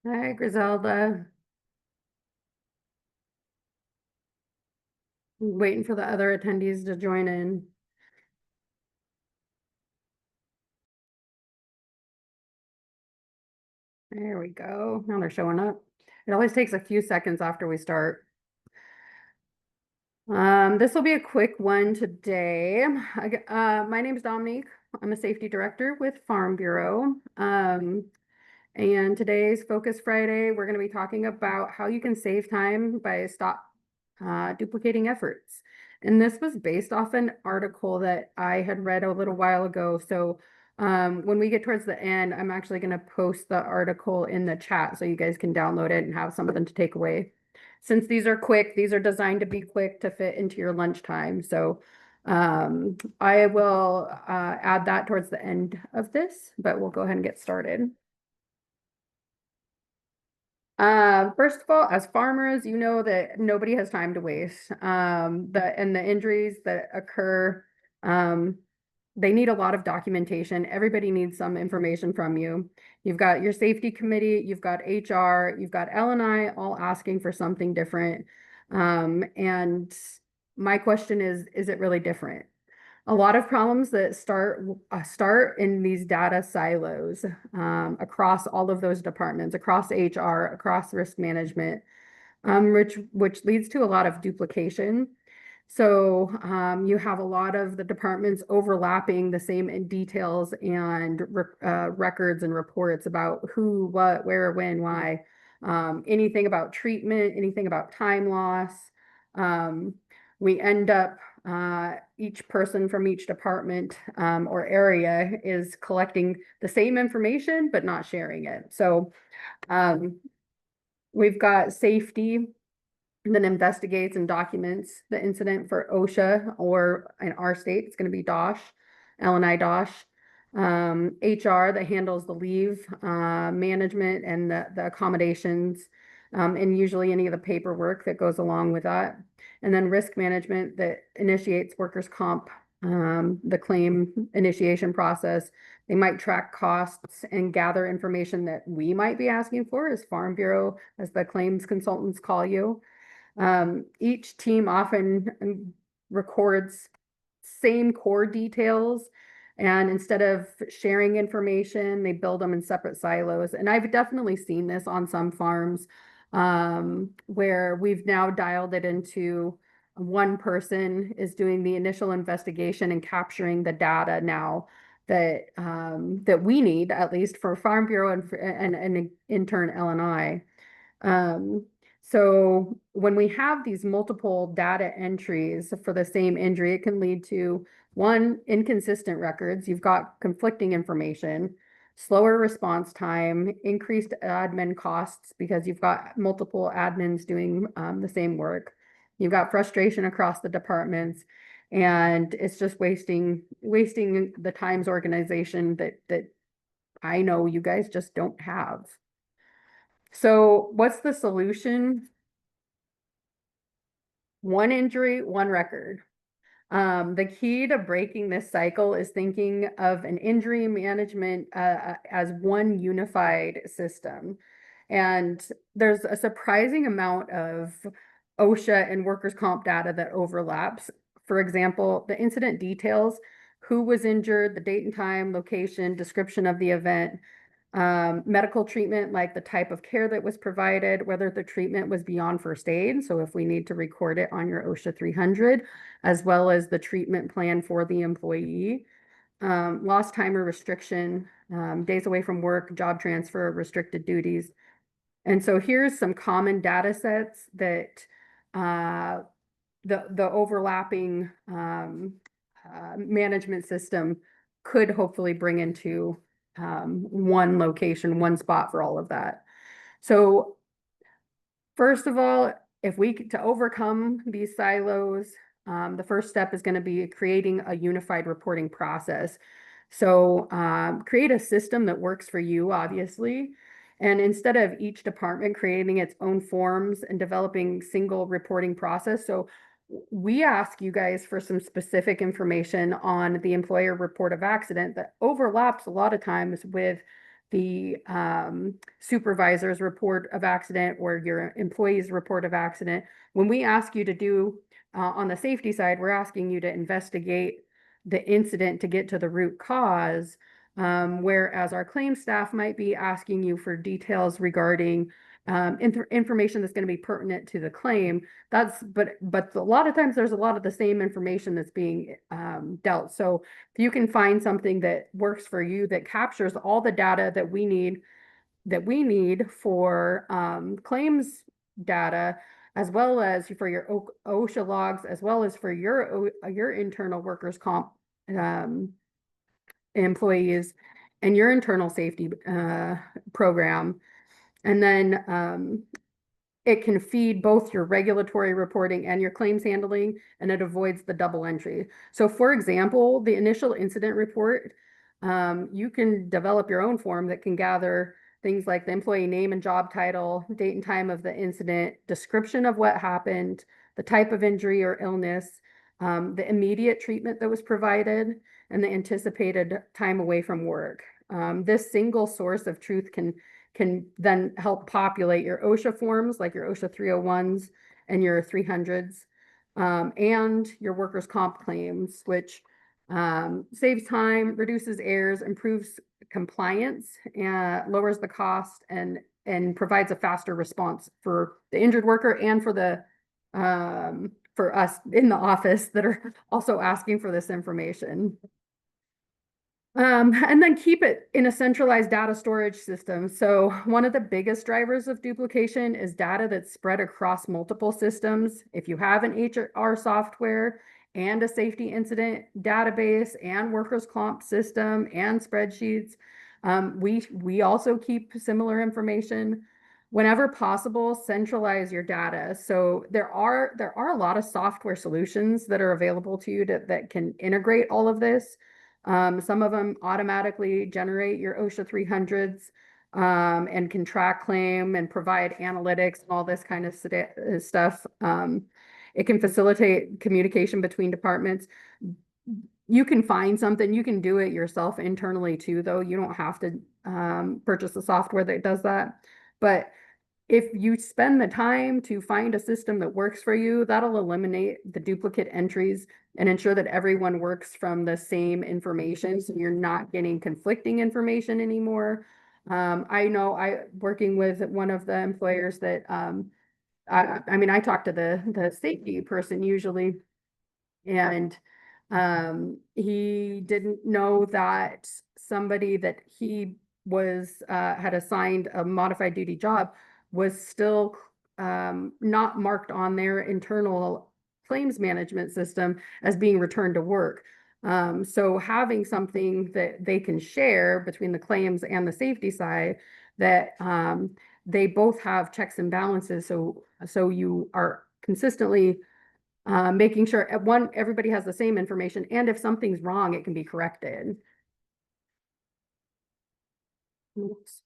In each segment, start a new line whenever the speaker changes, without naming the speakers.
Hi, Griselda. Waiting for the other attendees to join in. There we go. Now they're showing up. It always takes a few seconds after we start. This will be a quick one today. My name is Dominique. I'm a safety director with Farm Bureau. And today's Focus Friday, we're going to be talking about how you can save time by stop duplicating efforts. And this was based off an article that I had read a little while ago. So when we get towards the end, I'm actually going to post the article in the chat so you guys can download it and have something to take away. Since these are quick, these are designed to be quick to fit into your lunchtime. So I will add that towards the end of this, but we'll go ahead and get started. First of all, as farmers, you know that nobody has time to waste. The injuries that occur, um, they need a lot of documentation. Everybody needs some information from you. You've got your safety committee, you've got HR, you've got L&I all asking for something different. And my question is it really different? A lot of problems that start in these data silos across all of those departments, across HR, across risk management, which leads to a lot of duplication. So you have a lot of the departments overlapping the same in details and records and reports about who, what, where, when, why, anything about treatment, anything about time loss. We end up each person from each department or area is collecting the same information but not sharing it. So um, we've got safety that investigates and documents the incident for OSHA, or in our state, it's going to be DOSH, L&I DOSH. HR that handles the leave management and the accommodations, and usually any of the paperwork that goes along with that. And then risk management that initiates workers' comp, the claim initiation process. They might track costs and gather information that we might be asking for as Farm Bureau, as the claims consultants call you. Each team often records same core details, and instead of sharing information, they build them in separate silos. And I've definitely seen this on some farms where we've now dialed it into one person is doing the initial investigation and capturing the data now that we need, at least for Farm Bureau and in turn L&I. So when we have these multiple data entries for the same injury, it can lead to one, inconsistent records. You've got conflicting information, slower response time, increased admin costs because you've got multiple admins doing the same work. You've got frustration across the departments, and it's just wasting the times organization that I know you guys just don't have. So what's the solution? One injury, one record. The key to breaking this cycle is thinking of an injury management as one unified system. And there's a surprising amount of OSHA and workers' comp data that overlaps. For example, the incident details, who was injured, the date and time, location, description of the event, medical treatment, like the type of care that was provided, whether the treatment was beyond first aid. So if we need to record it on your OSHA 300, as well as the treatment plan for the employee, lost time or restriction, days away from work, job transfer, restricted duties. And so here's some common data sets that the overlapping management system could hopefully bring into one location, one spot for all of that. So first of all, if we to overcome these silos, the first step is going to be creating a unified reporting process. So create a system that works for you, obviously. And instead of each department creating its own forms and developing single reporting process, so we ask you guys for some specific information on the employer report of accident that overlaps a lot of times with the supervisor's report of accident or your employee's report of accident. When we ask you to do on the safety side, we're asking you to investigate the incident to get to the root cause. Whereas our claims staff might be asking you for details regarding information that's going to be pertinent to the claim. But a lot of times there's a lot of the same information that's being dealt. So if you can find something that works for you that captures all the data that we need for claims data, as well as for your OSHA logs, as well as for your internal workers' comp um, employees and your internal safety program. And then it can feed both your regulatory reporting and your claims handling, and it avoids the double entry. So for example, the initial incident report, you can develop your own form that can gather things like the employee name and job title, date and time of the incident, description of what happened, the type of injury or illness, the immediate treatment that was provided, and the anticipated time away from work. This single source of truth can then help populate your OSHA forms, like your OSHA 301s and your 300s, and your workers' comp claims, which saves time, reduces errors, improves compliance, and lowers the cost, and provides a faster response for the injured worker and for us in the office that are also asking for this information. And then keep it in a centralized data storage system. So one of the biggest drivers of duplication is data that's spread across multiple systems. If you have an HR software and a safety incident database and workers' comp system and spreadsheets, we also keep similar information. Whenever possible, centralize your data. So there are a lot of software solutions that are available to you that can integrate all of this. Some of them automatically generate your OSHA 300s and can track claim and provide analytics and all this kind of stuff. It can facilitate communication between departments. You can find something, you can do it yourself internally too, though. You don't have to purchase the software that does that. But if you spend the time to find a system that works for you, that'll eliminate the duplicate entries and ensure that everyone works from the same information. So you're not getting conflicting information anymore. I know working with one of the employers that, I mean, I talk to the safety person usually, and he didn't know that somebody that he was had assigned a modified duty job was still not marked on their internal claims management system as being returned to work. So having something that they can share between the claims and the safety side, that they both have checks and balances, so you are consistently making sure everybody has the same information, and if something's wrong, it can be corrected. Oops.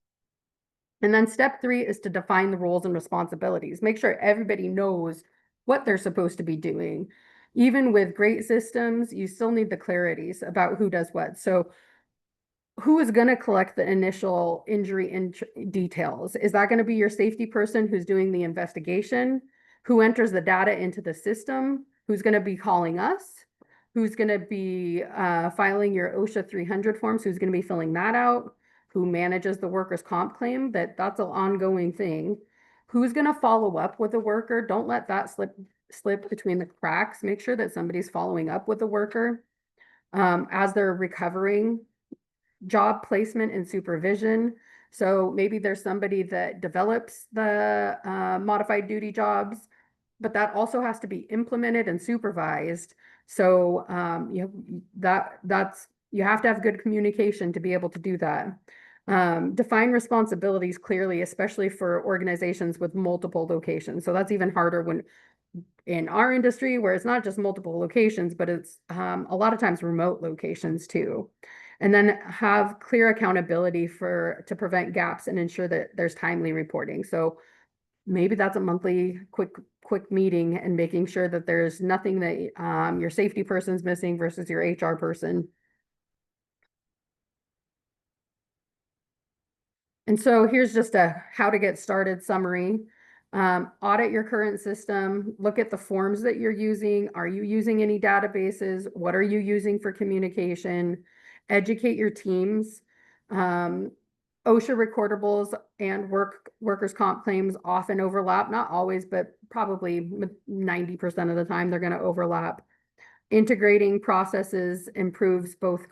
And then step 3 is to define the roles and responsibilities. Make sure everybody knows what they're supposed to be doing. Even with great systems, you still need the clarities about who does what. So who is going to collect the initial injury details? Is that going to be your safety person who's doing the investigation? Who enters the data into the system? Who's going to be calling us? Who's going to be filing your OSHA 300 forms? Who's going to be filling that out? Who manages the workers' comp claim? That's an ongoing thing. Who's going to follow up with the worker? Don't let that slip between the cracks. Make sure that somebody's following up with the worker as they're recovering. Job placement and supervision. So maybe there's somebody that develops the modified duty jobs, but that also has to be implemented and supervised. So you have to have good communication to be able to do that. Define responsibilities clearly, especially for organizations with multiple locations. So that's even harder when in our industry, where it's not just multiple locations, but it's a lot of times remote locations too. And then have clear accountability to prevent gaps and ensure that there's timely reporting. So maybe that's a monthly quick meeting and making sure that there's nothing that your safety person's missing versus your HR person. And so here's just a how to get started summary. Audit your current system, look at the forms that you're using. Are you using any databases? What are you using for communication? Educate your teams. Um, OSHA recordables and workers' comp claims often overlap, not always, but probably 90% of the time they're going to overlap. Integrating processes improves both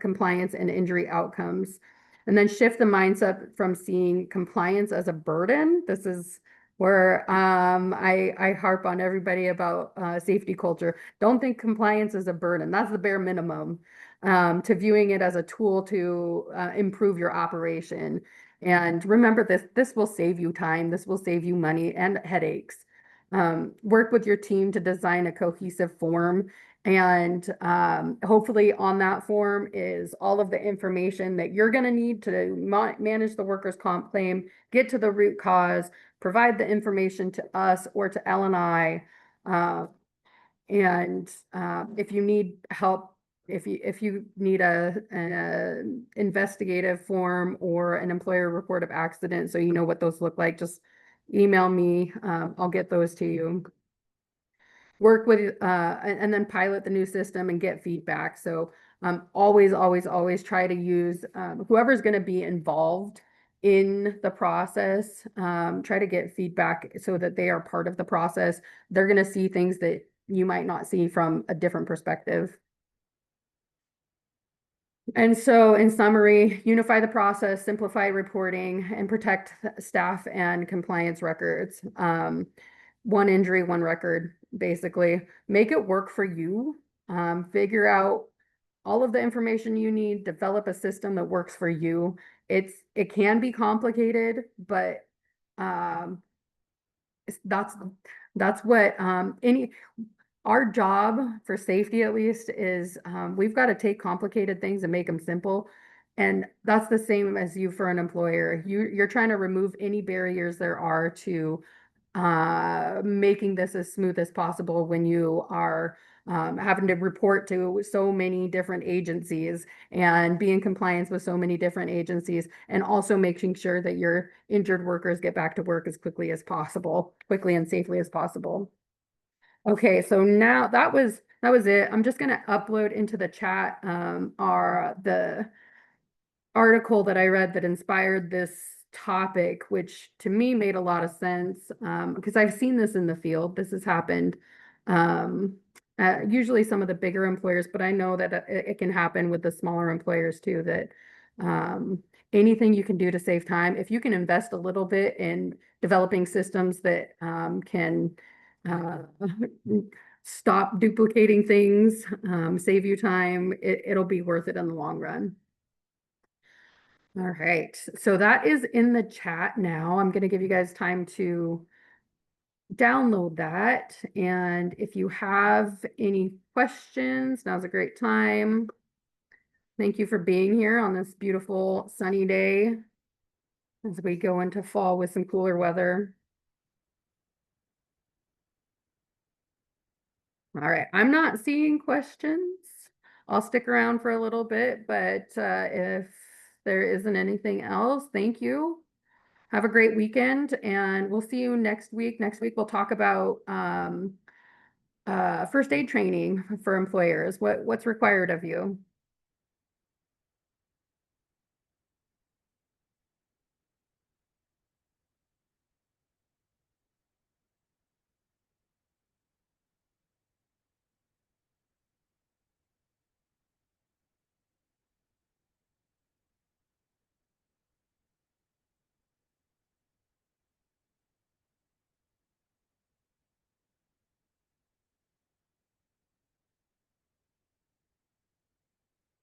compliance and injury outcomes. And then shift the mindset from seeing compliance as a burden. This is where I harp on everybody about safety culture. Don't think compliance is a burden. That's the bare minimum. To viewing it as a tool to improve your operation. And remember this, this will save you time. This will save you money and headaches. Work with your team to design a cohesive form. And hopefully on that form is all of the information that you're going to need to manage the workers' comp claim, get to the root cause, provide the information to us or to L&I. If you need help, if you need an investigative form or an employer report of accident, so you know what those look like, just email me. I'll get those to you. Work with and then pilot the new system and get feedback. So always try to use whoever's going to be involved in the process. Try to get feedback so that they are part of the process. They're going to see things that you might not see from a different perspective. And so in summary, unify the process, simplify reporting, and protect staff and compliance records. One injury, one record, basically. Make it work for you. Figure out all of the information you need, develop a system that works for you. It can be complicated, but that's what our job for safety at least is we've got to take complicated things and make them simple. And that's the same as you for an employer. You're trying to remove any barriers there are to making this as smooth as possible when you are having to report to so many different agencies and be in compliance with so many different agencies, and also making sure that your injured workers get back to work as quickly as possible, quickly and safely as possible. Okay, so now that was it. I'm just gonna upload into the chat the article that I read that inspired this topic, which to me made a lot of sense because I've seen this in the field. This has happened usually some of the bigger employers, but I know that it can happen with the smaller employers too, that anything you can do to save time, if you can invest a little bit in developing systems that can stop duplicating things, save you time, it'll be worth it in the long run. All right, so that is in the chat now. I'm going to give you guys time to download that. And if you have any questions, now's a great time. Thank you for being here on this beautiful sunny day as we go into fall with some cooler weather. All right, I'm not seeing questions. I'll stick around for a little bit, but if there isn't anything else, thank you. Have a great weekend, and we'll see you next week. Next week, we'll talk about first aid training for employers. What's required of you.